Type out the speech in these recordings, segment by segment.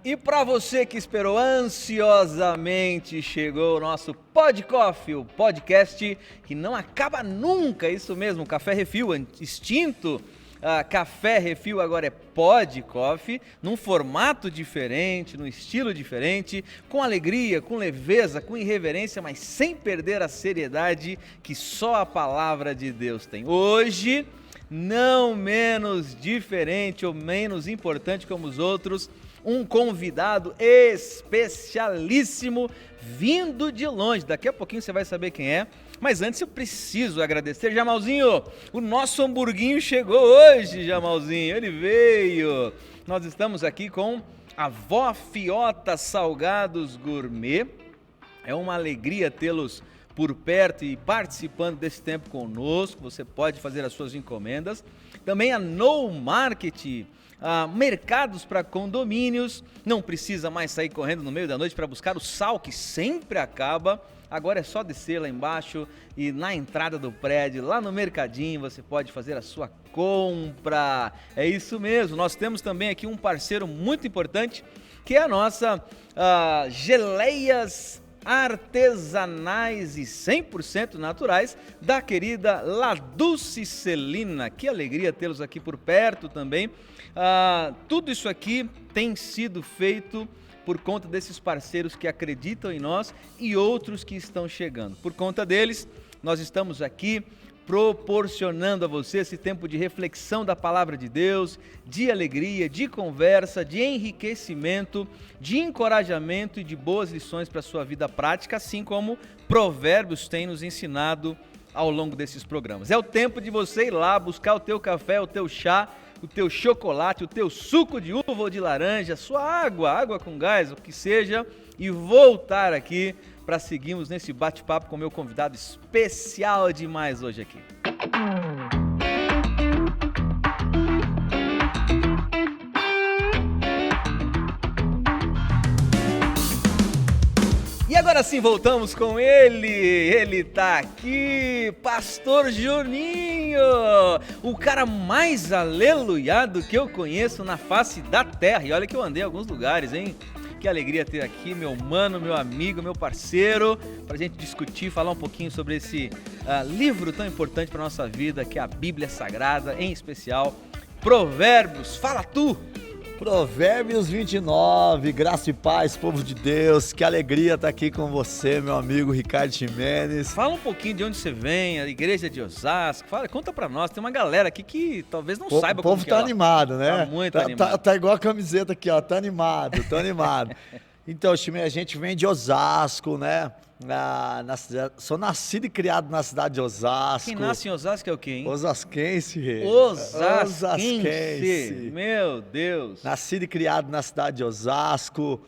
E para você que esperou ansiosamente, chegou o nosso Pod Coffee, o podcast que não acaba nunca, isso mesmo, Café Refil, extinto. Café Refil agora é Pod Coffee, num formato diferente, num estilo diferente, com alegria, com leveza, com irreverência, mas sem perder a seriedade que só a palavra de Deus tem. Hoje, não menos diferente ou menos importante como os outros, um convidado especialíssimo vindo de longe. Daqui a pouquinho você vai saber quem é. Mas antes eu preciso agradecer, Jamalzinho, o nosso hamburguinho chegou hoje, Jamalzinho, ele veio. Nós estamos aqui com a Vó Fiota Salgados Gourmet. É uma alegria tê-los por perto e participando desse tempo conosco. Você pode fazer as suas encomendas. Também a No Market, mercados para condomínios. Não precisa mais sair correndo no meio da noite para buscar o sal que sempre acaba. Agora é só descer lá embaixo e na entrada do prédio, lá no mercadinho, você pode fazer a sua compra. É isso mesmo. Nós temos também aqui um parceiro muito importante, que é a nossa geleias artesanais e 100% naturais da querida La Dulce Celina. Que alegria tê-los aqui por perto também. Tudo isso aqui tem sido feito por conta desses parceiros que acreditam em nós e outros que estão chegando. Por conta deles, nós estamos aqui proporcionando a você esse tempo de reflexão da palavra de Deus, de alegria, de conversa, de enriquecimento, de encorajamento e de boas lições para a sua vida prática, assim como Provérbios tem nos ensinado ao longo desses programas. É o tempo de você ir lá buscar o teu café, o teu chá, o teu chocolate, o teu suco de uva ou de laranja, sua água com gás, o que seja, e voltar aqui para seguirmos nesse bate-papo com o meu convidado especial demais hoje aqui. E agora sim, voltamos com ele tá aqui, Pastor Juninho, o cara mais aleluiado que eu conheço na face da terra. E olha que eu andei em alguns lugares, hein? Que alegria ter aqui meu mano, meu amigo, meu parceiro, pra gente discutir, falar um pouquinho sobre esse livro tão importante pra nossa vida, que é a Bíblia Sagrada, em especial Provérbios. Fala tu! Provérbios 29, graça e paz, povo de Deus, que alegria estar aqui com você, meu amigo Ricardo Ximenes. Fala um pouquinho de onde você vem, a igreja de Osasco, conta pra nós, tem uma galera aqui que talvez não saiba como que é. O povo tá animado, né? Tá muito animado. Tá igual a camiseta aqui, ó, tá animado. Então, Ximenes, a gente vem de Osasco, né? Sou nascido e criado na cidade de Osasco. Quem nasce em Osasco é o quê, hein? Osasquense. Osasquense. Meu Deus. Nascido e criado na cidade de Osasco.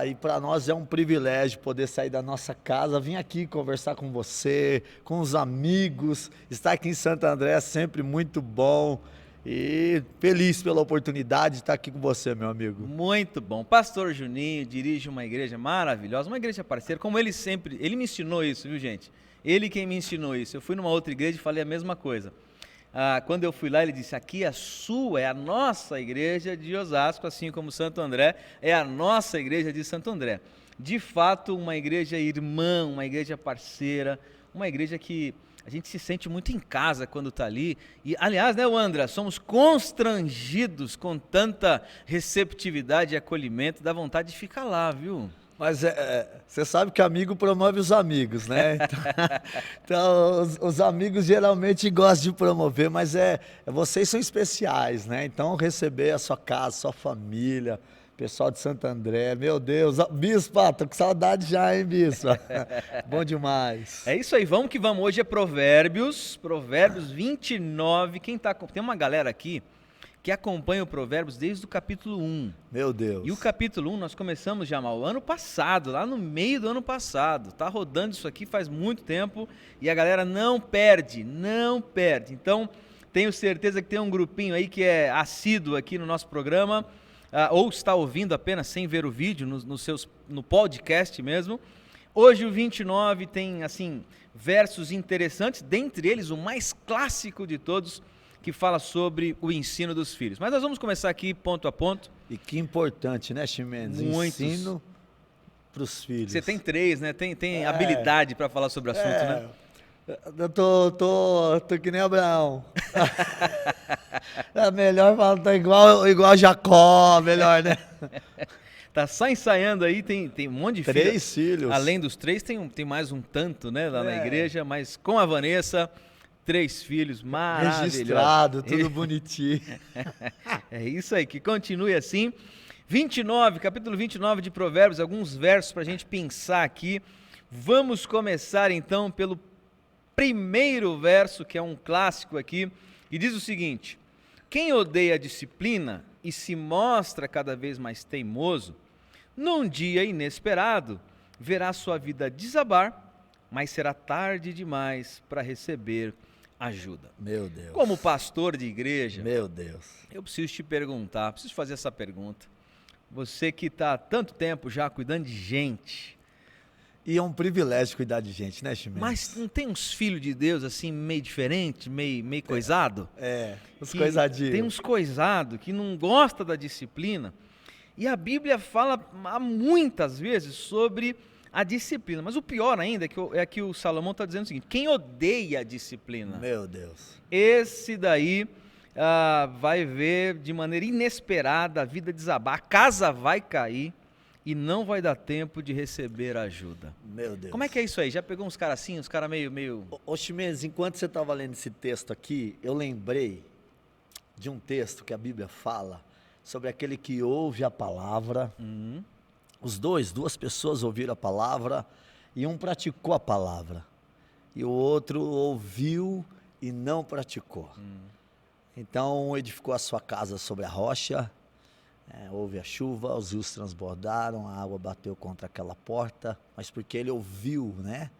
E para nós é um privilégio poder sair da nossa casa, vir aqui conversar com você, com os amigos. Estar aqui em Santo André é sempre muito bom. E feliz pela oportunidade de estar aqui com você, meu amigo. Muito bom. Pastor Juninho dirige uma igreja maravilhosa, uma igreja parceira, como ele me ensinou isso, viu, gente? Ele quem me ensinou isso. Eu fui numa outra igreja e falei a mesma coisa. Quando eu fui lá, ele disse, aqui é a nossa igreja de Osasco, assim como Santo André, é a nossa igreja de Santo André. De fato, uma igreja irmã, uma igreja parceira, uma igreja que a gente se sente muito em casa quando está ali. E, aliás, né, André, somos constrangidos com tanta receptividade e acolhimento, dá vontade de ficar lá, viu? Mas você sabe que amigo promove os amigos, né? Então os amigos geralmente gostam de promover, mas vocês são especiais, né? Então receber a sua casa, a sua família, pessoal de Santo André, meu Deus, Bispo, tô com saudade já, hein, Bispo? Bom demais. É isso aí, vamos que vamos. Hoje é Provérbios 29. Tem uma galera aqui que acompanha o Provérbios desde o capítulo 1. Meu Deus. E o capítulo 1 nós começamos já o ano passado, lá no meio do ano passado. Tá rodando isso aqui faz muito tempo e a galera não perde. Então, tenho certeza que tem um grupinho aí que é assíduo aqui no nosso programa, ou está ouvindo apenas sem ver o vídeo, no podcast mesmo. Hoje o 29 tem, assim, versos interessantes, dentre eles o mais clássico de todos, que fala sobre o ensino dos filhos. Mas nós vamos começar aqui ponto a ponto. E que importante, né, Ximenes? Muitos. Ensino para os filhos. Você tem 3, né? Tem habilidade para falar sobre o assunto, né? Eu tô que nem Abraão. É melhor falar, tô igual Jacó, melhor, né? Tá só ensaiando aí, tem um monte de 3 filhos. Além dos 3, tem mais um tanto, né, lá na igreja, mas com a Vanessa, 3 filhos maravilhosos. Registrado, tudo bonitinho. É isso aí, que continue assim. Capítulo 29 de Provérbios, alguns versos para a gente pensar aqui. Vamos começar então pelo primeiro verso, que é um clássico aqui, e diz o seguinte: quem odeia a disciplina e se mostra cada vez mais teimoso, num dia inesperado, verá sua vida desabar, mas será tarde demais para receber ajuda. Meu Deus. Como pastor de igreja, meu Deus, eu preciso te perguntar, preciso fazer essa pergunta. Você que está há tanto tempo já cuidando de gente. E é um privilégio cuidar de gente, né, Ximenes? Mas não tem uns filhos de Deus assim, meio diferente, meio coisado? Uns coisadinhos. Tem uns coisados que não gostam da disciplina. E a Bíblia fala muitas vezes sobre a disciplina. Mas o pior ainda é que o Salomão está dizendo o seguinte: quem odeia a disciplina? Meu Deus. Esse daí vai ver de maneira inesperada a vida desabar, a casa vai cair. E não vai dar tempo de receber ajuda. Meu Deus. Como é que é isso aí? Já pegou uns caras assim, uns caras meio... Ô Ximenes, enquanto você estava lendo esse texto aqui, eu lembrei de um texto que a Bíblia fala sobre aquele que ouve a palavra. Duas pessoas ouviram a palavra e um praticou a palavra. E o outro ouviu e não praticou. Então, um edificou a sua casa sobre a rocha. Houve a chuva, os rios transbordaram, a água bateu contra aquela porta, mas porque ele ouviu, né?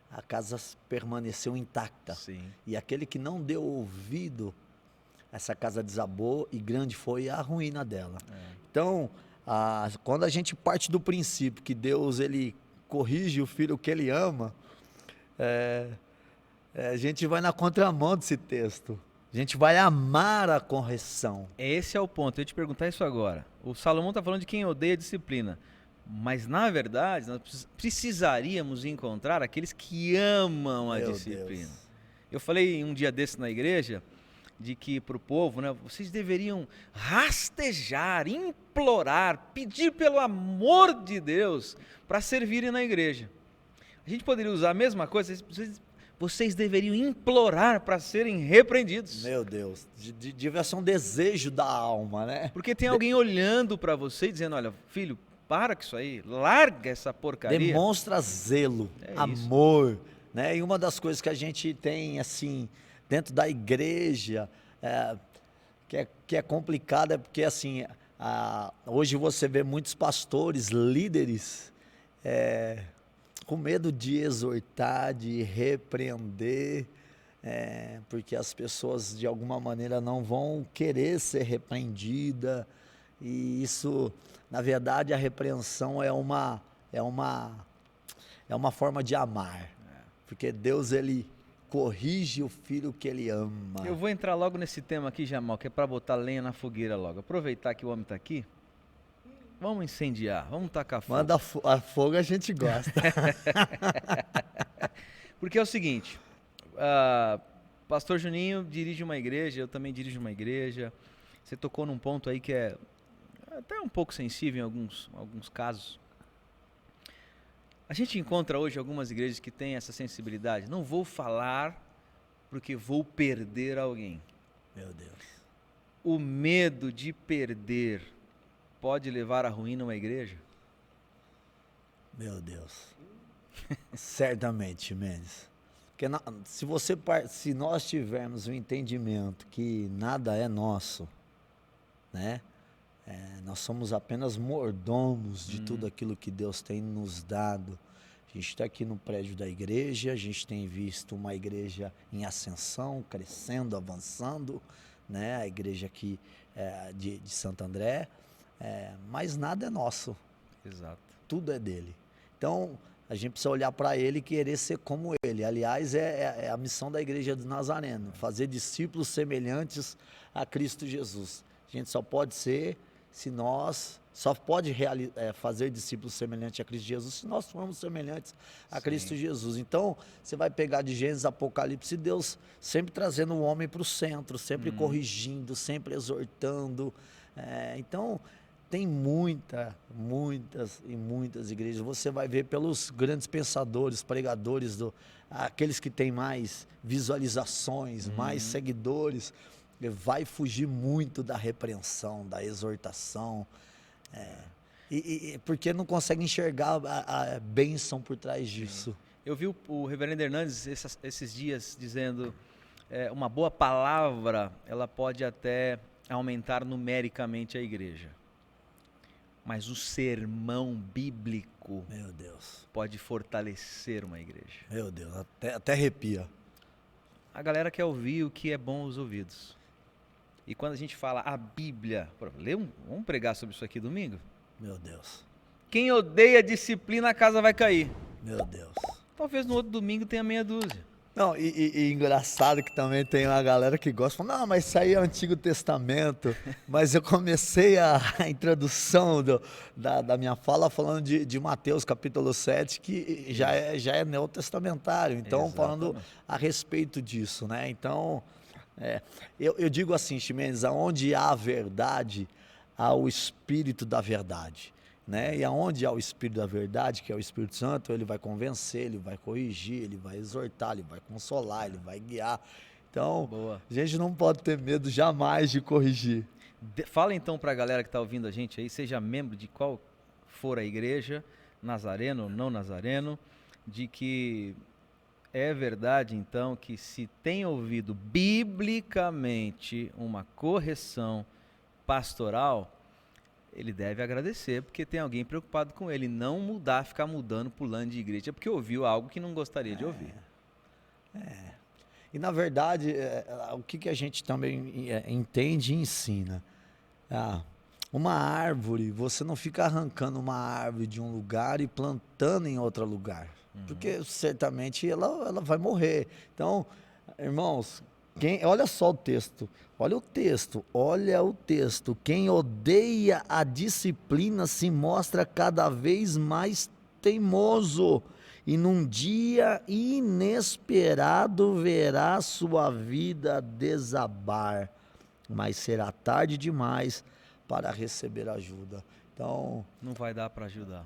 A casa permaneceu intacta. Sim. E aquele que não deu ouvido, essa casa desabou e grande foi a ruína dela. Então, quando a gente parte do princípio que Deus ele corrige o filho que ele ama, a gente vai na contramão desse texto. A gente vai amar a correção. Esse é o ponto, eu ia te perguntar isso agora. O Salomão está falando de quem odeia a disciplina, mas na verdade nós precisaríamos encontrar aqueles que amam a disciplina. Deus. Eu falei um dia desse na igreja, de que para o povo, né, vocês deveriam rastejar, implorar, pedir pelo amor de Deus para servirem na igreja. A gente poderia usar a mesma coisa, vocês deveriam implorar para serem repreendidos. Meu Deus, devia ser um desejo da alma, né? Porque tem alguém olhando para você e dizendo: olha, filho, para com isso aí, larga essa porcaria. Demonstra zelo, amor, né? E uma das coisas que a gente tem, assim, dentro da igreja, que é complicado, é porque, assim, hoje você vê muitos pastores, líderes, com medo de exortar, de repreender, porque as pessoas de alguma maneira não vão querer ser repreendidas, e isso, na verdade, a repreensão é uma forma de amar, porque Deus ele corrige o filho que ele ama. Eu vou entrar logo nesse tema aqui, Jamal, que é para botar lenha na fogueira logo. Aproveitar que o homem está aqui. Vamos incendiar, vamos tacar fogo. Manda fogo, a gente gosta. Porque é o seguinte, pastor Juninho dirige uma igreja, eu também dirijo uma igreja. Você tocou num ponto aí que é até um pouco sensível em alguns casos. A gente encontra hoje algumas igrejas que têm essa sensibilidade. Não vou falar porque vou perder alguém. Meu Deus. O medo de perder pode levar à ruína uma igreja? Meu Deus. Certamente, Mendes. Porque se nós tivermos o entendimento que nada é nosso, né? Nós somos apenas mordomos de tudo aquilo que Deus tem nos dado. A gente está aqui no prédio da igreja, a gente tem visto uma igreja em ascensão, crescendo, avançando, né? A igreja aqui de Santo André. Mas nada é nosso. Exato. Tudo é dele. Então, a gente precisa olhar para ele e querer ser como ele. Aliás, é a missão da Igreja do Nazareno, fazer discípulos semelhantes a Cristo Jesus. A gente só pode ser se nós, só pode fazer discípulos semelhantes a Cristo Jesus se nós formos semelhantes a Cristo Jesus. Então, você vai pegar de Gênesis, Apocalipse, Deus sempre trazendo o homem para o centro, sempre corrigindo, sempre exortando. Então, tem muitas igrejas. Você vai ver pelos grandes pensadores, pregadores, aqueles que têm mais visualizações, mais seguidores, vai fugir muito da repreensão, da exortação, porque não consegue enxergar a bênção por trás disso. Eu vi o reverendo Hernandes esses dias dizendo, uma boa palavra, ela pode até aumentar numericamente a igreja, mas o sermão bíblico, meu Deus, pode fortalecer uma igreja. Meu Deus, até arrepia. A galera quer ouvir o que é bom aos ouvidos. E quando a gente fala a Bíblia, vamos pregar sobre isso aqui domingo? Meu Deus. Quem odeia disciplina, a casa vai cair. Meu Deus. Talvez no outro domingo tenha meia dúzia. Não, e engraçado que também tem uma galera que gosta, fala, não, mas isso aí é o Antigo Testamento, mas eu comecei a introdução da minha fala falando de Mateus capítulo 7, que já é neotestamentário, então falando a respeito disso, né? Então, eu digo assim, Ximenes, aonde há a verdade, há o Espírito da verdade. Né? E aonde há o Espírito da verdade, que é o Espírito Santo, ele vai convencer, ele vai corrigir, ele vai exortar, ele vai consolar, ele vai guiar. Então, a gente não pode ter medo jamais de corrigir. Fala então para a galera que está ouvindo a gente aí, seja membro de qual for a igreja, nazareno ou não nazareno, de que é verdade então que se tem ouvido biblicamente uma correção pastoral, ele deve agradecer, porque tem alguém preocupado com ele, não ficar mudando, pulando de igreja, porque ouviu algo que não gostaria de ouvir. E na verdade, o que a gente também entende e ensina? Uma árvore, você não fica arrancando uma árvore de um lugar e plantando em outro lugar, porque certamente ela vai morrer. Então, irmãos, olha só o texto, olha o texto. Quem odeia a disciplina se mostra cada vez mais teimoso e num dia inesperado verá sua vida desabar, mas será tarde demais para receber ajuda. Então, não vai dar para ajudar.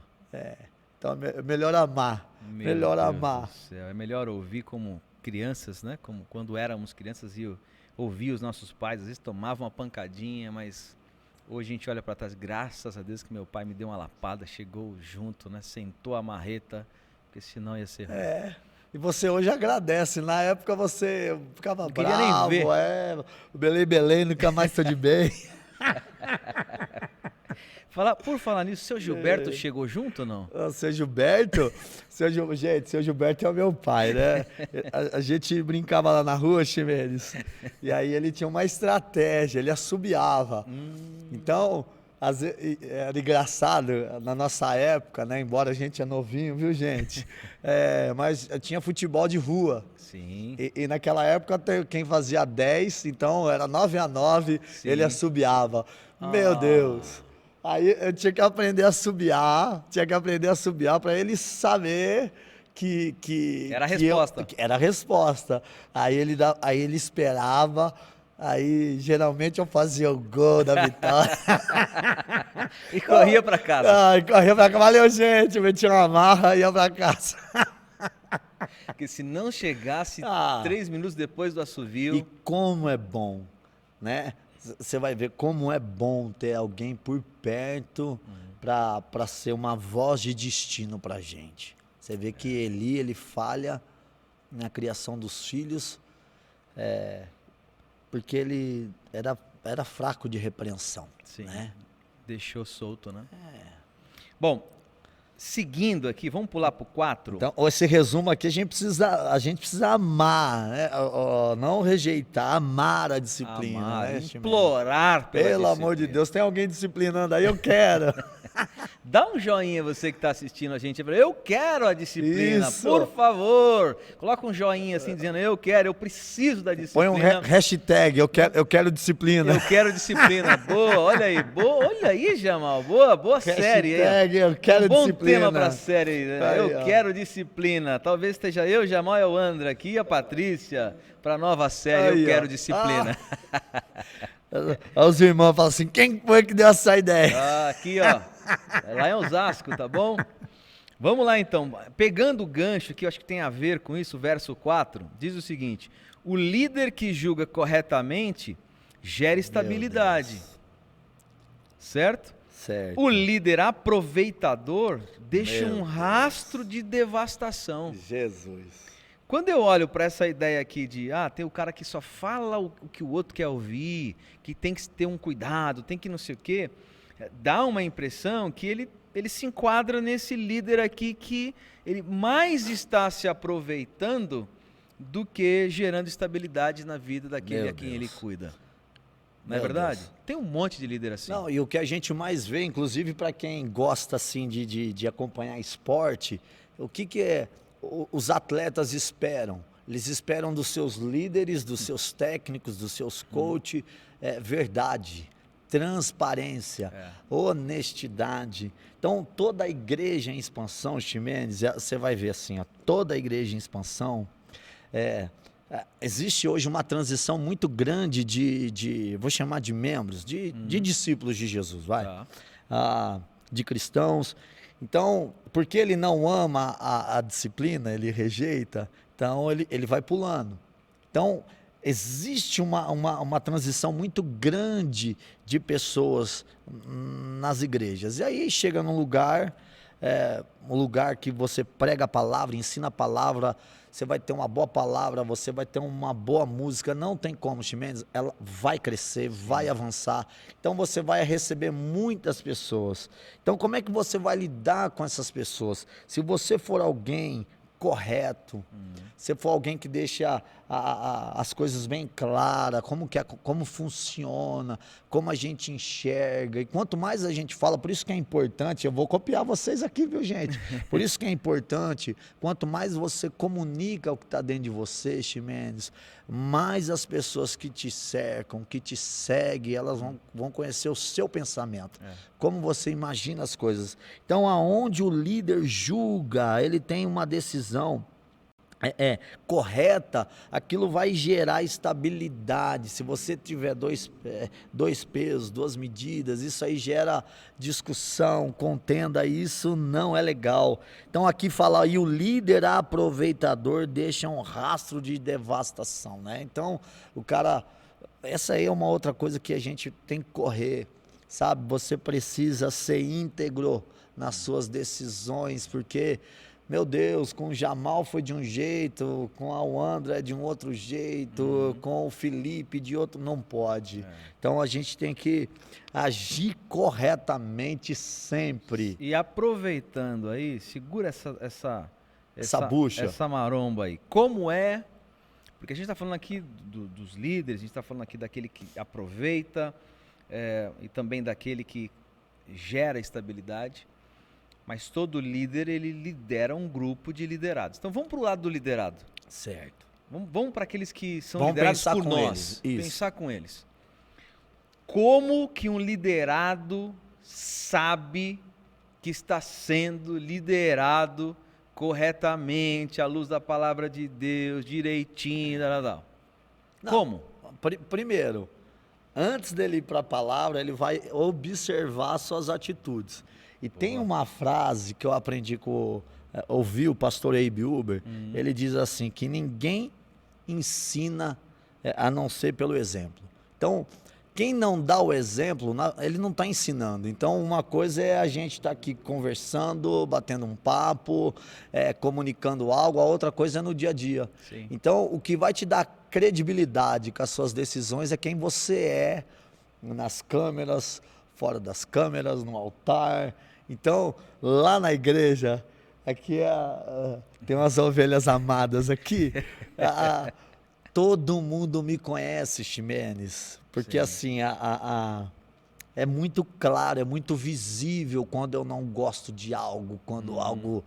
Então é melhor amar, melhor amar. É melhor ouvir como crianças, né? Como quando éramos crianças e ouvia os nossos pais, às vezes tomavam uma pancadinha, mas hoje a gente olha para trás, graças a Deus que meu pai me deu uma lapada, chegou junto, né? Sentou a marreta, porque senão ia ser ruim. E você hoje agradece, na época você ficava não queria bravo, nem ver. O Belém, nunca mais estou de bem. Por falar nisso, o seu Gilberto chegou junto ou não? O seu Gilberto, gente, seu Gilberto é o meu pai, né? A gente brincava lá na rua, Ximenes, e aí ele tinha uma estratégia, ele assobiava. Então, era engraçado, na nossa época, né? Embora a gente é novinho, viu, gente? Mas tinha futebol de rua. Sim. E naquela época, quem fazia 10, então era 9-9, ele assobiava. Meu Deus! Aí eu tinha que aprender a assobiar, para ele saber que era a resposta. Era a resposta. Aí ele esperava, aí geralmente eu fazia o gol da vitória. E corria para casa. Corria para casa. Valeu, gente, metia uma marra e ia para casa. Porque se não chegasse 3 minutos depois do assovio... E como é bom, né? Você vai ver como é bom ter alguém por perto para ser uma voz de destino para a gente. Você vê que ele falha na criação dos filhos, porque ele era fraco de repreensão. Sim, né? Deixou solto, né? Bom, seguindo aqui, vamos pular para o 4? Então, esse resumo aqui, a gente precisa amar, né? Não rejeitar, amar a disciplina. Amar, né? implorar pela Pelo amor de Deus, tem alguém disciplinando aí? Eu quero. Dá um joinha você que está assistindo a gente. Eu quero a disciplina, Isso. por favor. Coloca um joinha assim, dizendo, eu quero, eu preciso da disciplina. Põe um hashtag, eu quero disciplina. Eu quero disciplina. Boa, olha aí, Jamal. Boa série aí. Hashtag, eu quero bom disciplina. Tema pra série, né? Aí, eu ó. quero disciplina. Talvez esteja eu, Jamal e o André aqui e a Patrícia para nova série, Aí, eu quero ó. disciplina. Os irmãos falam assim, quem foi que deu essa ideia? Aqui, ó. Lá em Osasco, tá bom? Vamos lá então. Pegando o gancho que eu acho que tem a ver com isso, verso 4, diz o seguinte: o líder que julga corretamente gera estabilidade. Certo? Certo. O líder aproveitador deixa Meu um rastro de devastação. Jesus. Quando eu olho para essa ideia aqui de, tem o cara que só fala o que o outro quer ouvir, que tem que ter um cuidado, tem que não sei o quê, dá uma impressão que ele se enquadra nesse líder aqui que ele mais está se aproveitando do que gerando estabilidade na vida daquele Meu a quem Deus. ele cuida. Não é Meu verdade? Deus. Tem um monte de líder assim. Não, e o que a gente mais vê, inclusive para quem gosta assim de acompanhar esporte, o que é os atletas esperam? Eles esperam dos seus líderes, dos seus técnicos, dos seus coaches, verdade, transparência, honestidade. Então, toda a igreja em expansão, Ximenes, você vai ver assim, ó, toda a igreja em expansão, existe hoje uma transição muito grande vou chamar de membros, de discípulos de Jesus, de cristãos. Então, porque ele não ama a disciplina, ele rejeita, então ele vai pulando. Então, existe uma transição muito grande de pessoas nas igrejas. E aí chega num lugar, um lugar que você prega a palavra, ensina a palavra, você vai ter uma boa palavra, você vai ter uma boa música, não tem como, Ximenes, ela vai crescer, vai avançar, então você vai receber muitas pessoas. Então como é que você vai lidar com essas pessoas? Se você for alguém correto, se for alguém que deixa as coisas bem claras, como funciona, como a gente enxerga, e quanto mais a gente fala, por isso que é importante, eu vou copiar vocês aqui, viu, gente? Por isso que é importante, quanto mais você comunica o que está dentro de você, Ximenes, mais as pessoas que te cercam, que te seguem, elas vão conhecer o seu pensamento, como você imagina as coisas. Então, aonde o líder julga, ele tem uma decisão correta, aquilo vai gerar estabilidade. Se você tiver dois pesos, duas medidas, isso aí gera discussão, contenda, isso não é legal. Então aqui fala aí, o líder aproveitador deixa um rastro de devastação, né? Então o cara, essa aí é uma outra coisa que a gente tem que correr, sabe? Você precisa ser íntegro nas suas decisões, porque meu Deus, com o Jamal foi de um jeito, com o André de um outro jeito, com o Felipe de outro, não pode. Então a gente tem que agir corretamente sempre. E aproveitando aí, segura essa bucha. Essa maromba aí. Como é, porque a gente está falando aqui dos líderes, a gente está falando aqui daquele que aproveita e também daquele que gera estabilidade. Mas todo líder, ele lidera um grupo de liderados. Então vamos para o lado do liderado. Certo. Vamos para aqueles que são Vamos liderados pensar por com nós. eles. Isso. Pensar com eles. Como que um liderado sabe que está sendo liderado corretamente, à luz da palavra de Deus, direitinho, tal. Como? Primeiro, antes dele ir para a palavra, ele vai observar suas atitudes. E tem uma frase que eu aprendi ouvi o pastor Abe Uber, ele diz assim, que ninguém ensina a não ser pelo exemplo. Então, quem não dá o exemplo, ele não está ensinando. Então, uma coisa é a gente estar aqui conversando, batendo um papo, comunicando algo, a outra coisa é no dia a dia. Sim. Então, o que vai te dar credibilidade com as suas decisões é quem você é nas câmeras, fora das câmeras, no altar. Então, lá na igreja, aqui tem umas ovelhas amadas aqui, todo mundo me conhece, Ximenes, porque assim, é muito claro, é muito visível quando eu não gosto de algo, quando algo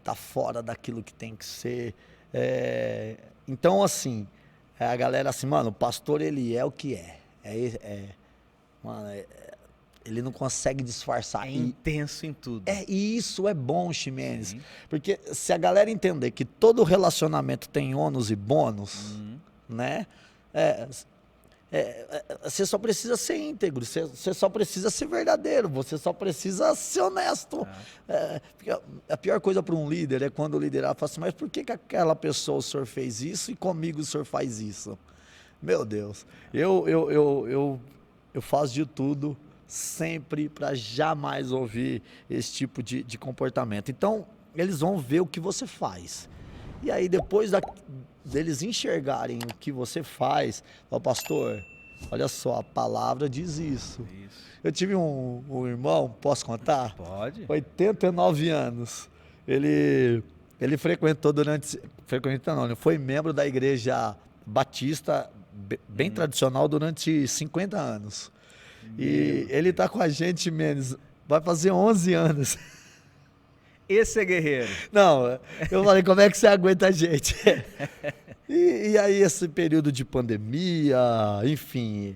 tá fora daquilo que tem que ser. Então, assim, a galera assim, mano, o pastor, ele é o que é. Mano, ele não consegue disfarçar. É intenso em tudo. E isso é bom, Ximenes. Sim. Porque se a galera entender que todo relacionamento tem ônus e bônus, né? Você só precisa ser íntegro, você só precisa ser verdadeiro, você só precisa ser honesto. Porque a pior coisa para um líder é quando o liderar fala assim, mas por que aquela pessoa o senhor fez isso e comigo o senhor faz isso? Meu Deus, eu faço de tudo sempre para jamais ouvir esse tipo de comportamento. Então, eles vão ver o que você faz. E aí, depois deles enxergarem o que você faz, fala, pastor, olha só, a palavra diz isso. Eu tive um irmão, posso contar? Pode. 89 anos. Ele frequentou foi membro da igreja batista, bem tradicional, durante 50 anos. E ele tá com a gente, Menes, vai fazer 11 anos. Esse é guerreiro. Não, eu falei, como é que você aguenta a gente? E aí, esse período de pandemia, enfim,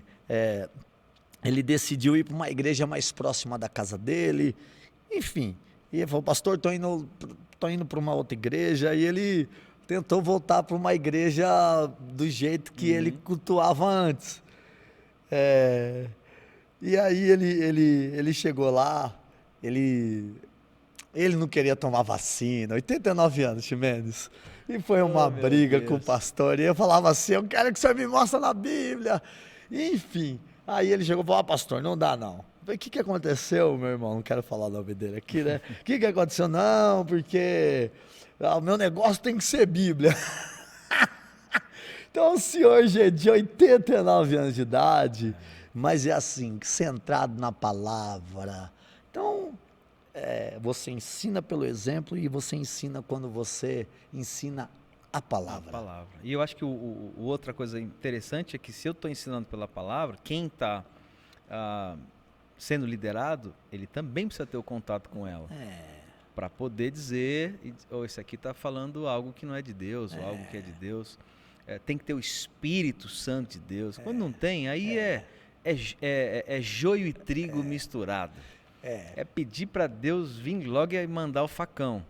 ele decidiu ir para uma igreja mais próxima da casa dele, enfim. E ele falou, pastor, tô indo para uma outra igreja, e ele tentou voltar para uma igreja do jeito que ele cultuava antes. E aí ele chegou lá, ele não queria tomar vacina, 89 anos, Ximenes. E foi uma briga com o pastor. E eu falava assim, eu quero que o senhor me mostre na Bíblia. Enfim, aí ele chegou e falou, pastor, não dá não. Eu falei, o que aconteceu, meu irmão? Não quero falar o nome dele aqui, né? O que aconteceu? Não, porque o meu negócio tem que ser Bíblia. Então o senhor, gente, de 89 anos de idade, mas é assim, centrado na palavra. Então, você ensina pelo exemplo e você ensina quando você ensina a palavra. E eu acho que outra coisa interessante é que se eu estou ensinando pela palavra, quem está sendo liderado, ele também precisa ter o contato com ela. Para poder dizer, esse aqui está falando algo que não é de Deus, ou algo que é de Deus. Tem que ter o Espírito Santo de Deus. Quando não tem, aí é joio e trigo misturado. É pedir para Deus vir logo e mandar o facão.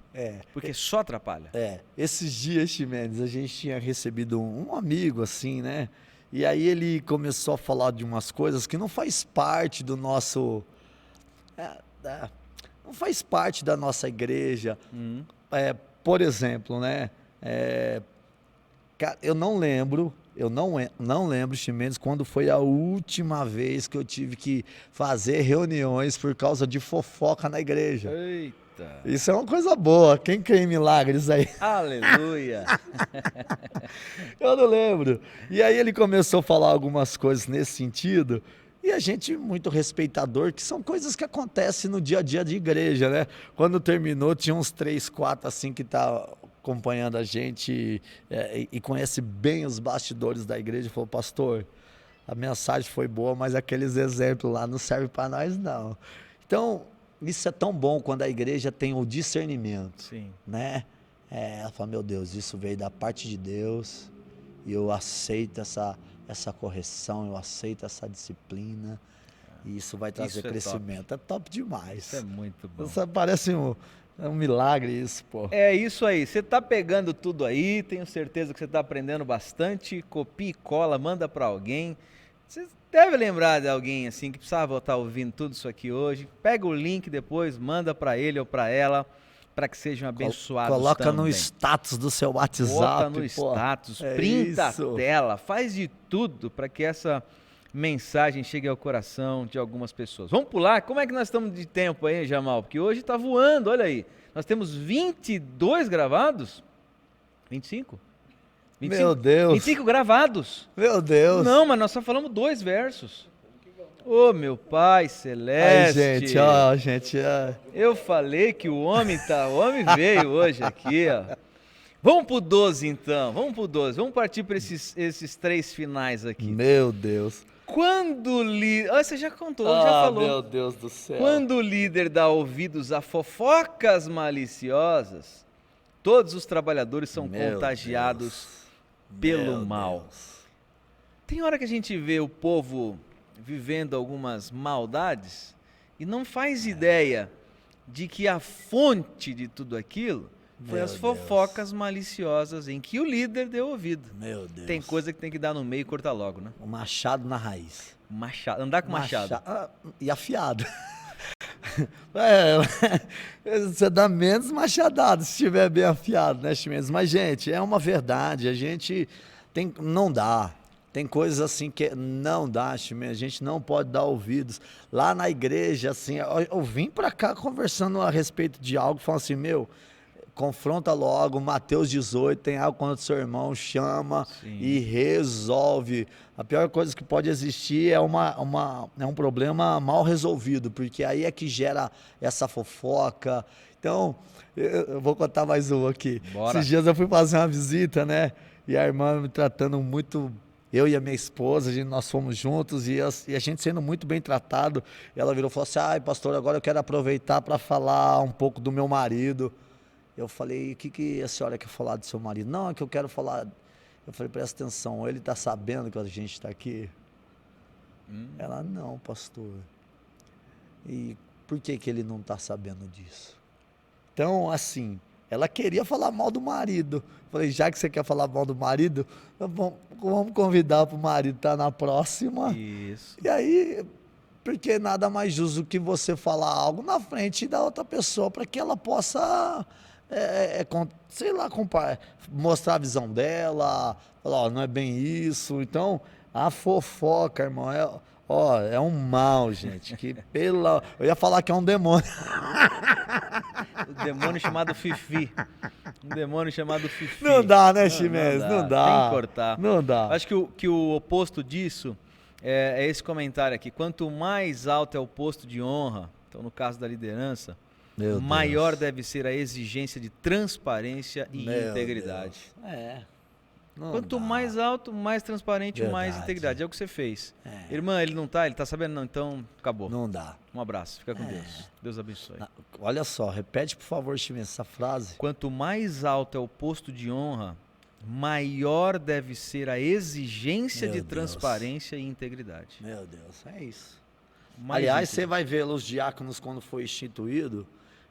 Porque só atrapalha. Esses dias, Ximenes, a gente tinha recebido um amigo assim, né? E aí ele começou a falar de umas coisas que não faz parte do nosso... não faz parte da nossa igreja. Por exemplo, né? Eu não lembro, Ximenes, quando foi a última vez que eu tive que fazer reuniões por causa de fofoca na igreja. Eita! Isso é uma coisa boa, quem crê em milagres aí? Aleluia! Eu não lembro. E aí ele começou a falar algumas coisas nesse sentido, e a gente muito respeitador, que são coisas que acontecem no dia a dia de igreja, né? Quando terminou, tinha uns 3, 4 assim que tá acompanhando a gente e conhece bem os bastidores da igreja, falou, pastor, a mensagem foi boa, mas aqueles exemplos lá não servem para nós, não. Então, isso é tão bom quando a igreja tem o discernimento. Sim. Né? Ela fala, meu Deus, isso veio da parte de Deus e eu aceito essa correção, eu aceito essa disciplina e isso vai trazer crescimento. É top demais. Isso é muito bom. Isso parece um milagre isso, pô. É isso aí. Você tá pegando tudo aí, tenho certeza que você tá aprendendo bastante. Copia e cola, manda para alguém. Você deve lembrar de alguém assim que precisava estar ouvindo tudo isso aqui hoje. Pega o link depois, manda para ele ou para ela, para que sejam abençoados. Coloca também no status do seu WhatsApp. Bota no status, printa a tela, faz de tudo para que essa mensagem chegue ao coração de algumas pessoas. Vamos pular? Como é que nós estamos de tempo aí, Jamal? Porque hoje está voando, olha aí. Nós temos 22 gravados? 25? 25? Meu Deus. 25 gravados. Meu Deus. Não, mas nós só falamos 2 versos. Ô, meu Pai celeste. Ai, gente, Eu falei que o homem veio hoje aqui, ó. Vamos pro 12 então, vamos pro 12. Vamos partir para esses 3 finais aqui. Meu Deus. Quando o líder... Você já contou, já falou. Meu Deus do céu. Quando o líder dá ouvidos a fofocas maliciosas, todos os trabalhadores são contagiados pelo mal. Deus. Tem hora que a gente vê o povo vivendo algumas maldades e não faz ideia de que a fonte de tudo aquilo foi as fofocas maliciosas em que o líder deu ouvido. Meu Deus. Tem coisa que tem que dar no meio e cortar logo, né? O machado na raiz. Machado, andar com machado. E afiado. Você dá menos machadado se estiver bem afiado, né, Chimenez? Mas, gente, é uma verdade. A gente não dá. Tem coisas assim que não dá, Chimenez. A gente não pode dar ouvidos. Lá na igreja, assim, eu vim pra cá conversando a respeito de algo, falando assim, confronta logo, Mateus 18, tem algo contra o seu irmão, chama e resolve. A pior coisa que pode existir é um problema mal resolvido, porque aí é que gera essa fofoca. Então, eu vou contar mais um aqui. Bora. Esses dias eu fui fazer uma visita, né? E a irmã me tratando muito... Eu e a minha esposa, nós fomos juntos e a gente sendo muito bem tratado. Ela virou e falou assim, ai pastor, agora eu quero aproveitar para falar um pouco do meu marido. Eu falei, o que a senhora quer falar do seu marido? Não, é que eu quero falar... Eu falei, presta atenção, ele está sabendo que a gente está aqui? Ela, não, pastor. E por que ele não está sabendo disso? Então, assim, ela queria falar mal do marido. Eu falei, já que você quer falar mal do marido, vamos convidar para o marido estar na próxima. Isso. E aí... Porque nada mais justo do que você falar algo na frente da outra pessoa para que ela possa, sei lá, mostrar a visão dela, falar, ó, não é bem isso. Então, a fofoca, irmão, é um mal, gente. Eu ia falar que é um demônio. O demônio chamado Fifi. Um demônio chamado Fifi. Não dá, né, Chimenez? Não dá. Tem que cortar. Não dá. Acho que o oposto disso é esse comentário aqui. Quanto mais alto é o posto de honra, então no caso da liderança, maior deve ser a exigência de transparência e integridade. Quanto mais alto, mais transparente, mais integridade. É o que você fez. Irmã, ele não tá? Ele tá sabendo? Não, então acabou. Não dá. Um abraço, fica com Deus. Deus abençoe. Olha só, repete por favor, Chimenez, essa frase. Quanto mais alto é o posto de honra, maior deve ser a exigência de transparência e integridade. Meu Deus, é isso. Aliás, isso. você vai ver os diáconos quando foi instituído,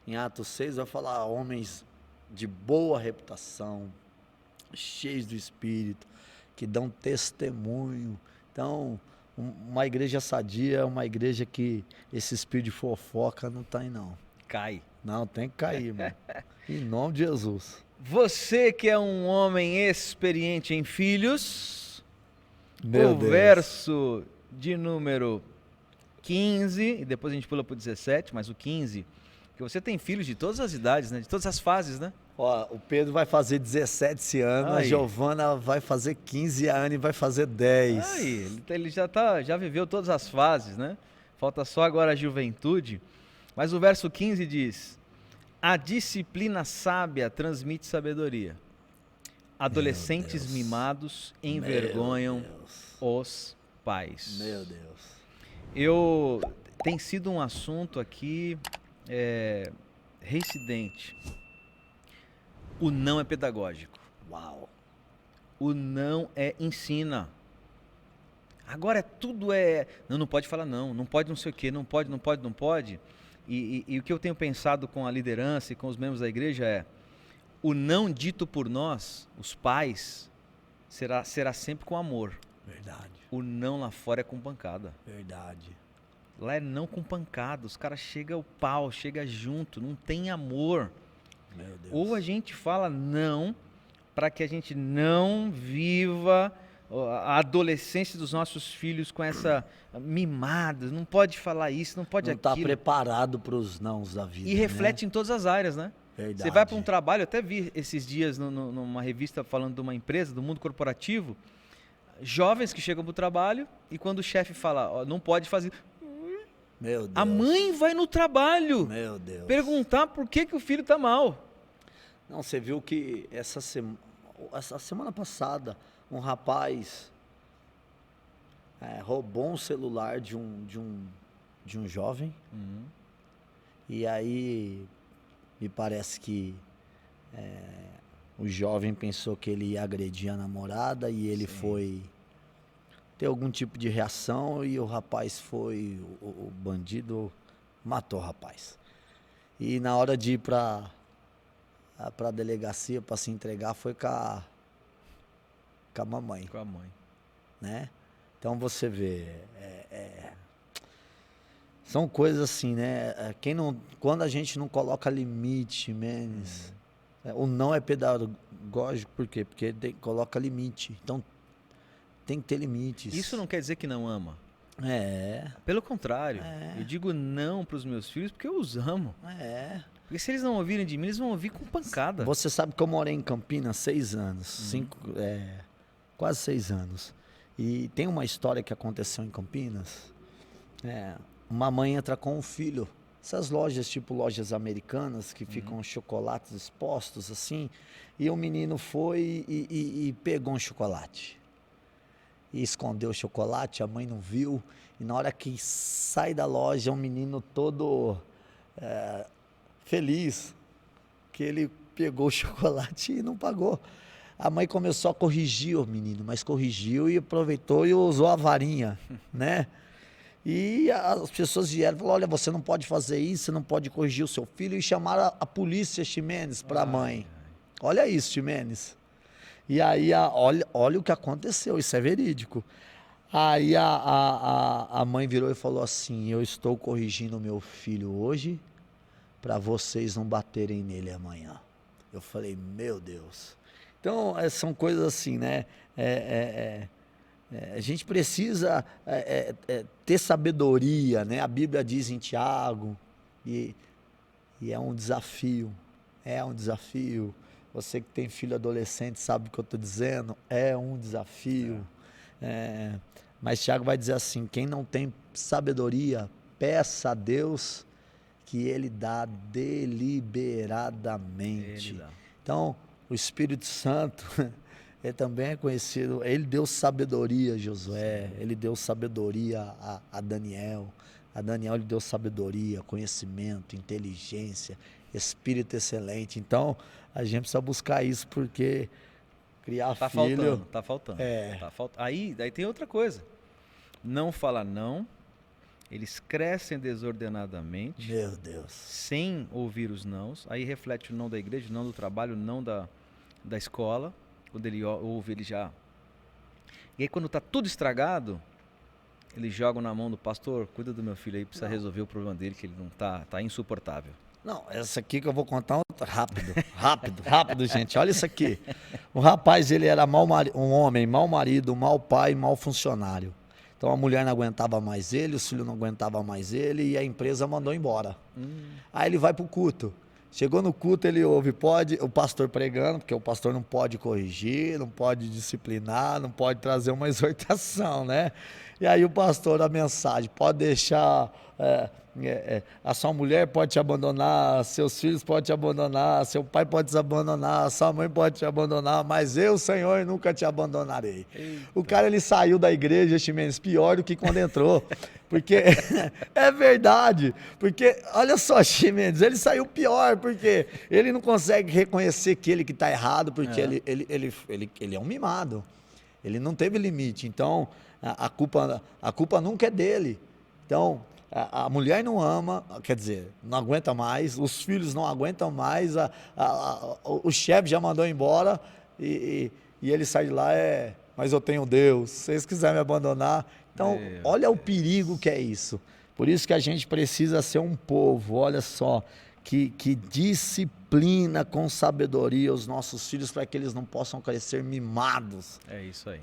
em Atos 6, vai falar homens de boa reputação, cheios do Espírito, que dão testemunho. Então, uma igreja sadia é uma igreja que esse espírito de fofoca não tem, não. Cai. Não, tem que cair, mano. Em nome de Jesus. Você que é um homem experiente em filhos, Meu Deus. Verso de número 15, e depois a gente pula para o 17, mas o 15, que você tem filhos de todas as idades, né? De todas as fases, né? Ó, o Pedro vai fazer 17 esse ano, a Giovana vai fazer 15 anos e vai fazer 10. Aí, ele já viveu todas as fases, né? Falta só agora a juventude. Mas o verso 15 diz: a disciplina sábia transmite sabedoria. Adolescentes mimados envergonham os pais. Meu Deus. Tem sido um assunto aqui reincidente. O não é pedagógico. Uau. O não ensina. Agora tudo não pode falar não pode não sei o quê, não pode. E o que eu tenho pensado com a liderança e com os membros da igreja é: o não dito por nós, os pais, será sempre com amor. Verdade. O não lá fora é com pancada. Verdade. Lá é não com pancada, os caras chegam ao pau, chega junto, não tem amor. Meu Deus. Ou a gente fala não para que a gente não viva a adolescência dos nossos filhos com essa mimada, não pode falar isso, não pode aquilo. Não está preparado para os nãos da vida. E reflete em todas as áreas, né? Verdade. Você vai para um trabalho, eu até vi esses dias numa revista falando de uma empresa, do mundo corporativo, jovens que chegam para o trabalho e quando o chefe fala, ó, não pode fazer... Meu Deus. A mãe vai no trabalho Meu Deus. perguntar por que o filho está mal. Não, você viu que essa semana passada, um rapaz, roubou um celular de um jovem. E aí me parece que o jovem pensou que ele ia agredir a namorada e ele foi ter algum tipo de reação e o rapaz o bandido matou o rapaz. E na hora de ir para a delegacia para se entregar foi com a mamãe. Com a mãe. Né? Então você vê, são coisas assim, né? Quando a gente não coloca limite, menos, o não é pedagógico, por quê? Porque coloca limite. Então tem que ter limites. Isso não quer dizer que não ama. Pelo contrário, eu digo não para os meus filhos porque eu os amo. Porque se eles não ouvirem de mim, eles vão ouvir com pancada. Você sabe que eu morei em Campinas 6 anos, quase 6 anos. E tem uma história que aconteceu em Campinas. Uma mãe entra com um filho. Essas lojas, tipo lojas americanas, que ficam chocolates expostos assim. E o menino foi e pegou um chocolate. E escondeu o chocolate, a mãe não viu. E na hora que sai da loja, um menino todo feliz, que ele pegou o chocolate e não pagou. A mãe começou a corrigir o menino, mas corrigiu e aproveitou e usou a varinha, né? E as pessoas vieram e falaram, olha, você não pode fazer isso, você não pode corrigir o seu filho. E chamaram a polícia, Ximenes, para a mãe. Olha isso, Ximenes. E aí, olha o que aconteceu, isso é verídico. Aí a mãe virou e falou assim, eu estou corrigindo meu filho hoje para vocês não baterem nele amanhã. Eu falei, meu Deus. Então, são coisas assim, né? A gente precisa ter sabedoria, né? A Bíblia diz em Tiago, e é um desafio, Você que tem filho adolescente sabe o que eu estou dizendo, é um desafio. Mas Tiago vai dizer assim, quem não tem sabedoria, peça a Deus que Ele dá deliberadamente. Então, o Espírito Santo, ele também é conhecido, ele deu sabedoria a Josué, ele deu sabedoria a Daniel. A Daniel ele deu sabedoria, conhecimento, inteligência, espírito excelente. Então, a gente precisa buscar isso, porque criar filho... Tá faltando. Aí tem outra coisa. Não fala não, eles crescem desordenadamente. Meu Deus. Sem ouvir os nãos. Aí reflete o não da igreja, o não do trabalho, o não da escola. Quando ele ouve, ele já... E aí quando tá tudo estragado, eles jogam na mão do pastor, cuida do meu filho aí, precisa resolver o problema dele, que ele não tá insuportável. Não, essa aqui que eu vou contar rápido, gente. Olha isso aqui. O rapaz, ele era um homem, mau marido, mau pai, mau funcionário. Então a mulher não aguentava mais ele, os filhos não aguentavam mais ele e a empresa mandou embora. Aí ele vai pro culto. Chegou no culto, ele ouve, o pastor pregando, porque o pastor não pode corrigir, não pode disciplinar, não pode trazer uma exortação, né? E aí o pastor, a mensagem, pode deixar... a sua mulher pode te abandonar, seus filhos podem te abandonar, seu pai pode te abandonar, sua mãe pode te abandonar, mas eu, Senhor, nunca te abandonarei. Eita. O cara, ele saiu da igreja, Ximenes, pior do que quando entrou, porque é verdade, porque olha só, Ximenes, ele saiu pior, porque ele não consegue reconhecer que ele que está errado, porque ele é um mimado, ele não teve limite, então a culpa nunca é dele. Então, a mulher não ama, quer dizer, não aguenta mais, os filhos não aguentam mais, o chefe já mandou embora e ele sai de lá, mas eu tenho Deus, se vocês quiserem me abandonar. Então, olha o perigo que é isso. Por isso que a gente precisa ser um povo, olha só, que disciplina com sabedoria os nossos filhos para que eles não possam crescer mimados. É isso aí.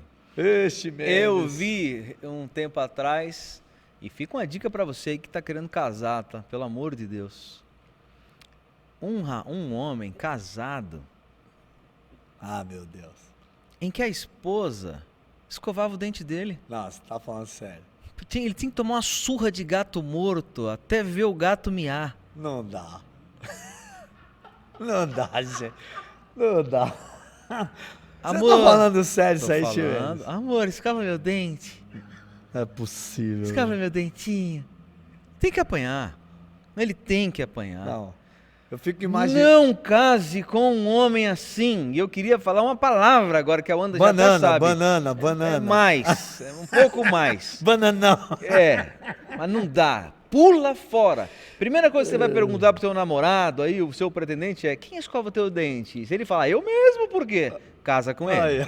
Eu vi um tempo atrás... E fica uma dica para você que está querendo casar, tá? Pelo amor de Deus. Um homem casado... Ah, meu Deus. Em que a esposa escovava o dente dele. Não, você tá falando sério. Ele tinha que tomar uma surra de gato morto até ver o gato miar. Não dá. Não dá, gente. Não dá. Amor, você tá falando sério isso aí, Ximenes? Amor, escova meu dente. É possível. Escova meu dentinho. Tem que apanhar. Ele tem que apanhar. Não. Eu fico imaginando. Não case com um homem assim. E eu queria falar uma palavra agora que a Wanda já até sabe. Banana. É mais. É um pouco mais. Bananão. Mas não dá. Pula fora. Primeira coisa que você vai perguntar pro teu namorado aí, o seu pretendente é: quem escova teu dente? Se ele falar, eu mesmo, por quê? Casa com ele.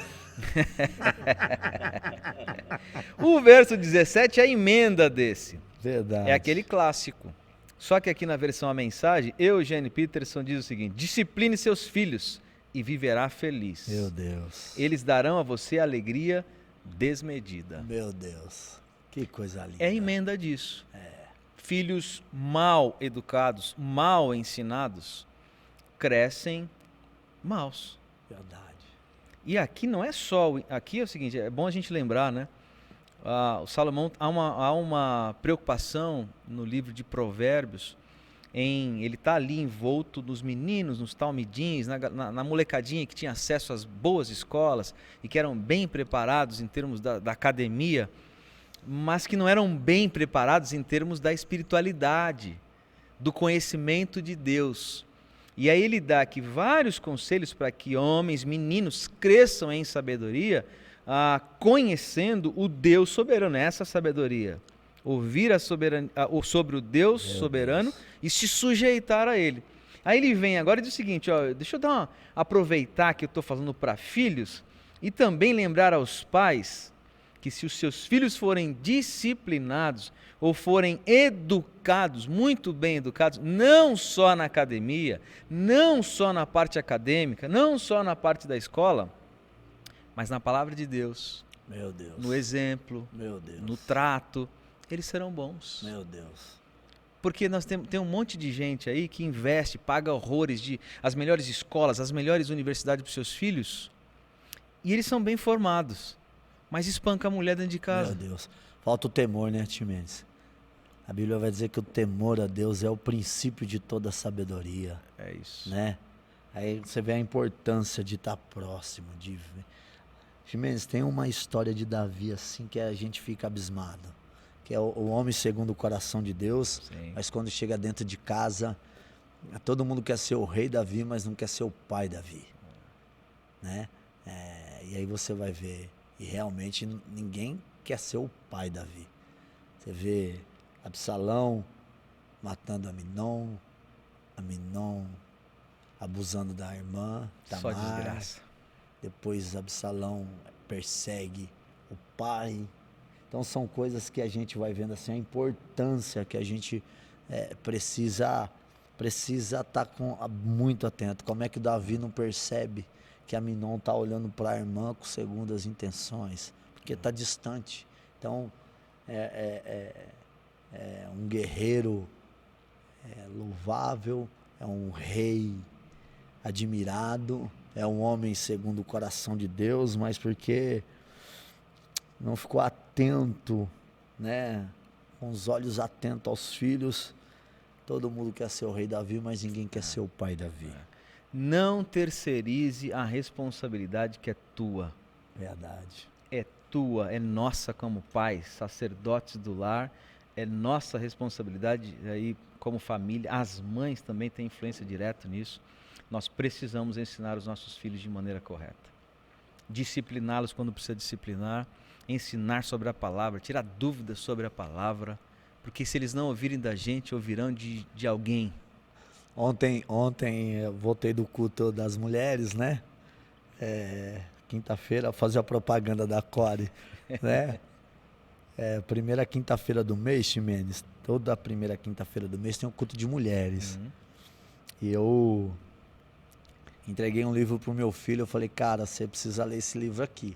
O verso 17 é a emenda desse. Verdade. É aquele clássico. Só que aqui na versão A Mensagem, Eugene Peterson diz o seguinte: discipline seus filhos e viverá feliz. Meu Deus. Eles darão a você alegria desmedida. Meu Deus. Que coisa linda. É a emenda disso. Filhos mal educados, mal ensinados, crescem maus. Verdade. E aqui não é só... Aqui é o seguinte, é bom a gente lembrar, né? O Salomão, há uma preocupação no livro de Provérbios, ele está ali envolto nos meninos, nos talmidins, na molecadinha que tinha acesso às boas escolas e que eram bem preparados em termos da academia, mas que não eram bem preparados em termos da espiritualidade, do conhecimento de Deus. E aí ele dá aqui vários conselhos para que homens, meninos, cresçam em sabedoria, conhecendo o Deus soberano. Essa sabedoria, ouvir sobre o Deus soberano e se sujeitar a Ele. Aí ele vem agora e diz o seguinte, deixa eu aproveitar que eu estou falando para filhos e também lembrar aos pais que se os seus filhos forem disciplinados ou forem educados, muito bem educados, não só na academia, não só na parte acadêmica, não só na parte da escola, mas na palavra de Deus, meu Deus, no exemplo, meu Deus, no trato, eles serão bons. Meu Deus. Porque nós tem um monte de gente aí que investe, paga horrores de as melhores escolas, as melhores universidades para os seus filhos, e eles são bem formados, mas espanca a mulher dentro de casa. Meu Deus. Falta o temor, né, Tio Mendes? A Bíblia vai dizer que o temor a Deus é o princípio de toda sabedoria. É isso. Né? Aí você vê a importância de estar próximo, de ver. Tio Mendes, tem uma história de Davi assim que a gente fica abismado. Que é o homem segundo o coração de Deus, Sim. Mas quando chega dentro de casa, todo mundo quer ser o rei Davi, mas não quer ser o pai Davi. Né? E aí você vai ver, e realmente ninguém quer ser o pai Davi. Você vê Absalão matando Aminon abusando da irmã Tamar. Só desgraça. Depois Absalão persegue o pai. Então são coisas que a gente vai vendo assim, a importância que a gente precisa estar muito atento. Como é que o Davi não percebe que Aminon está olhando para a irmã com segundas intenções? Porque está distante. Então é um guerreiro louvável, é um rei admirado, é um homem segundo o coração de Deus, mas porque não ficou atento, né? Com os olhos atentos aos filhos. Todo mundo quer ser o rei Davi, mas ninguém quer ser o pai Davi. Não terceirize a responsabilidade que é tua. Verdade. É tua, é nossa como pais, sacerdotes do lar, é nossa responsabilidade aí como família. As mães também têm influência direta nisso. Nós precisamos ensinar os nossos filhos de maneira correta. Discipliná-los quando precisa disciplinar, ensinar sobre a palavra, tirar dúvidas sobre a palavra, porque se eles não ouvirem da gente, ouvirão de alguém. Ontem eu voltei do culto das mulheres, né? Quinta-feira, fazer a propaganda da Core, né? Primeira quinta-feira do mês, Ximenes, toda a primeira quinta-feira do mês tem um culto de mulheres. E eu entreguei um livro pro meu filho, eu falei, cara, você precisa ler esse livro aqui.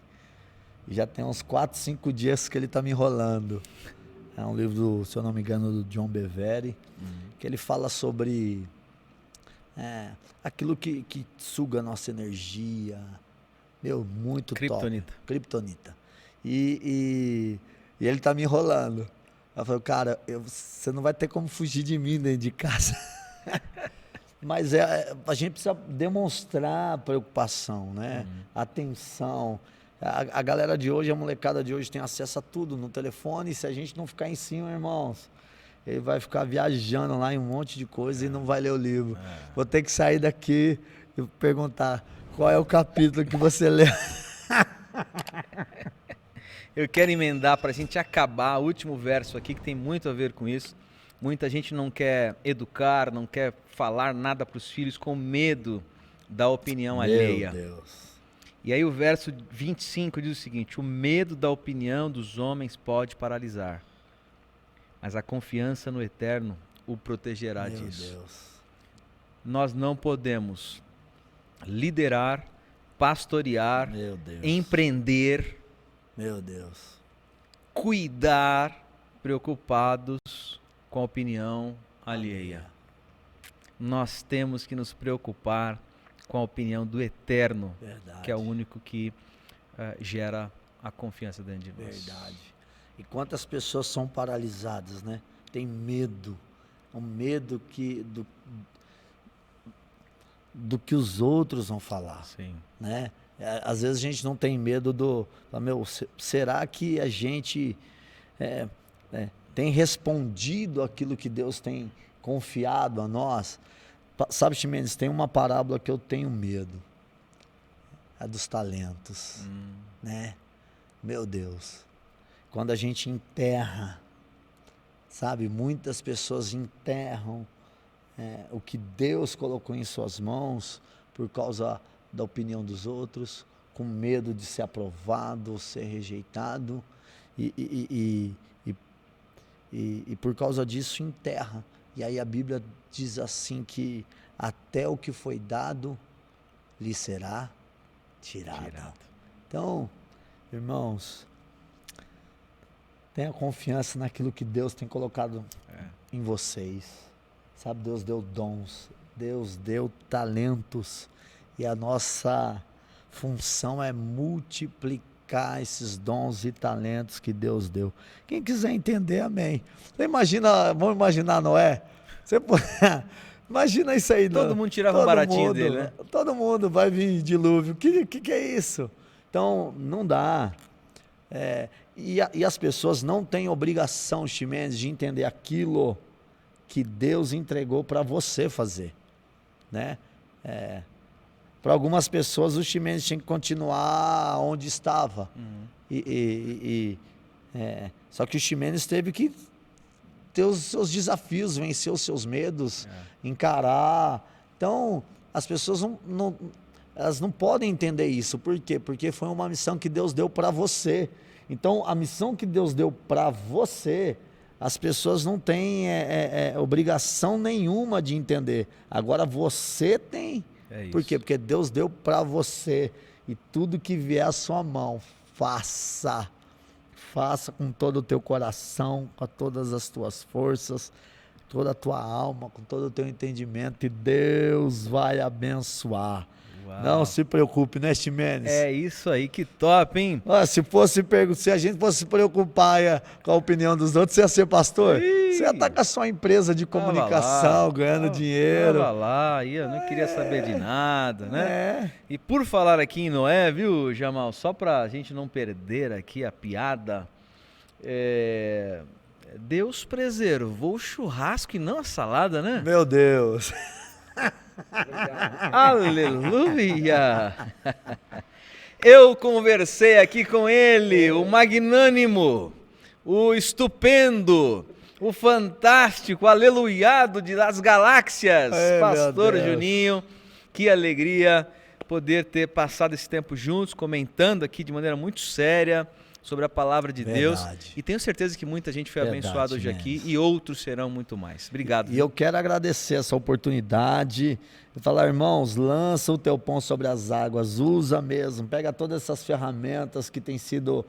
E já tem uns 4, 5 dias que ele tá me enrolando. É um livro, se eu não me engano, do John Bevere, que ele fala sobre aquilo que suga a nossa energia. Meu, muito Kryptonita. top. Kryptonita. E ele tá me enrolando. Eu falei, cara, você não vai ter como fugir de mim dentro de casa. Mas a gente precisa demonstrar preocupação, né? Atenção. A galera de hoje, a molecada de hoje tem acesso a tudo no telefone, e se a gente não ficar em cima, irmãos, ele vai ficar viajando lá em um monte de coisa e não vai ler o livro. Vou ter que sair daqui e perguntar qual é o capítulo que você lê. Eu quero emendar para a gente acabar o último verso aqui, que tem muito a ver com isso. Muita gente não quer educar, não quer falar nada para os filhos com medo da opinião alheia. Meu Deus. E aí o verso 25 diz o seguinte: o medo da opinião dos homens pode paralisar, mas a confiança no Eterno o protegerá disso. Meu Deus. Nós não podemos liderar, pastorear, Meu Deus. empreender, Meu Deus. cuidar, preocupados com a opinião alheia. Nós temos que nos preocupar com a opinião do Eterno, Verdade. que é o único que gera a confiança dentro de nós. Verdade. E quantas pessoas são paralisadas, né? Tem medo. O medo do que os outros vão falar. Sim. Né? Às vezes a gente não tem medo será que a gente tem respondido aquilo que Deus tem confiado a nós? Sabe, Ximenes, tem uma parábola que eu tenho medo. A dos talentos. Né? Meu Deus. Quando a gente enterra, sabe, muitas pessoas enterram o que Deus colocou em suas mãos por causa da opinião dos outros, com medo de ser aprovado ou ser rejeitado, e por causa disso enterra. E aí a Bíblia diz assim que até o que foi dado lhe será tirado. Então, irmãos, tenha confiança naquilo que Deus tem colocado em vocês. Sabe, Deus deu dons, Deus deu talentos, e a nossa função é multiplicar esses dons e talentos que Deus deu. Quem quiser entender, amém. Vamos imaginar Noé? Imagina isso aí. Todo mundo tirava um baratinho dele, né? Todo mundo vai vir dilúvio. Que é isso? Então, não dá. E as pessoas não têm obrigação, Ximenes, de entender aquilo que Deus entregou para você fazer, né? Para algumas pessoas, o Ximenes tinha que continuar onde estava. Só que o Ximenes teve que ter os seus desafios, vencer os seus medos, encarar. Então, as pessoas elas não podem entender isso. Por quê? Porque foi uma missão que Deus deu para você. Então, a missão que Deus deu para você, as pessoas não têm obrigação nenhuma de entender. Agora você tem. Por quê? Porque Deus deu para você. E tudo que vier à sua mão, faça. Faça com todo o teu coração, com todas as tuas forças, toda a tua alma, com todo o teu entendimento, e Deus vai abençoar. Uau. Não se preocupe, né, Ximenes? É isso aí, que top, hein? Se a gente fosse se preocupar com a opinião dos outros, você ia ser pastor? Você ia estar com a sua empresa de comunicação, ganhando dinheiro. Tava lá, eu não queria saber de nada, né? E por falar aqui em Noé, viu, Jamal, só pra gente não perder aqui a piada, Deus preservou o churrasco e não a salada, né? Meu Deus! Aleluia! Eu conversei aqui com ele, o magnânimo, o estupendo, o fantástico, aleluiado das galáxias, Pastor Juninho. Que alegria poder ter passado esse tempo juntos, comentando aqui de maneira muito séria sobre a palavra de Deus. E tenho certeza que muita gente foi abençoada hoje aqui, e outros serão muito mais. Obrigado. E eu quero agradecer essa oportunidade e falar, irmãos, lança o teu pão sobre as águas, usa mesmo, pega todas essas ferramentas que têm sido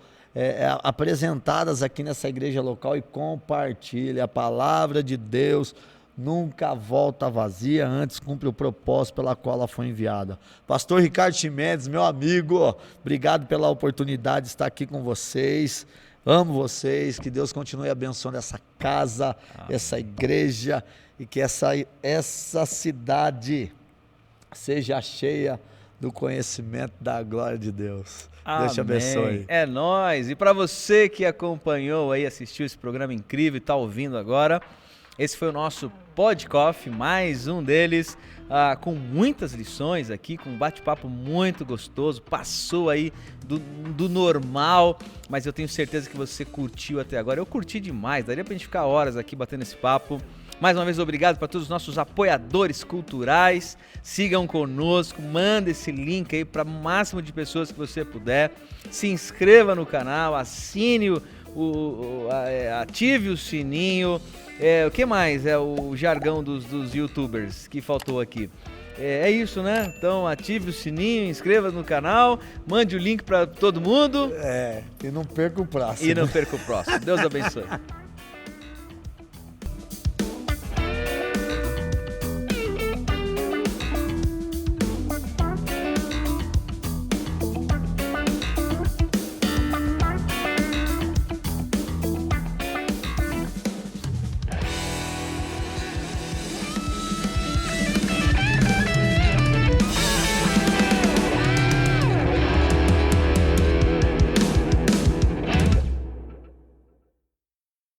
apresentadas aqui nessa igreja local e compartilha. A palavra de Deus nunca volta vazia, antes cumpre o propósito pela qual ela foi enviada. Pastor Ricardo Ximenes, meu amigo, obrigado pela oportunidade de estar aqui com vocês. Amo vocês, que Deus continue abençoando essa casa, essa igreja, e que essa cidade seja cheia do conhecimento da glória de Deus. Amém. Deus te abençoe. É nóis. E para você que acompanhou aí, assistiu esse programa incrível e está ouvindo agora, esse foi o nosso Podcoff, mais um deles, com muitas lições aqui, com um bate-papo muito gostoso, passou aí do normal, mas eu tenho certeza que você curtiu até agora. Eu curti demais, daria pra gente ficar horas aqui batendo esse papo. Mais uma vez, obrigado para todos os nossos apoiadores culturais. Sigam conosco, manda esse link aí para o máximo de pessoas que você puder. Se inscreva no canal, assine ative o sininho. O que mais é o jargão dos youtubers que faltou aqui? É isso, né? Então ative o sininho, inscreva no canal, mande o link para todo mundo. E não perca o próximo. E não perca o próximo. Deus abençoe.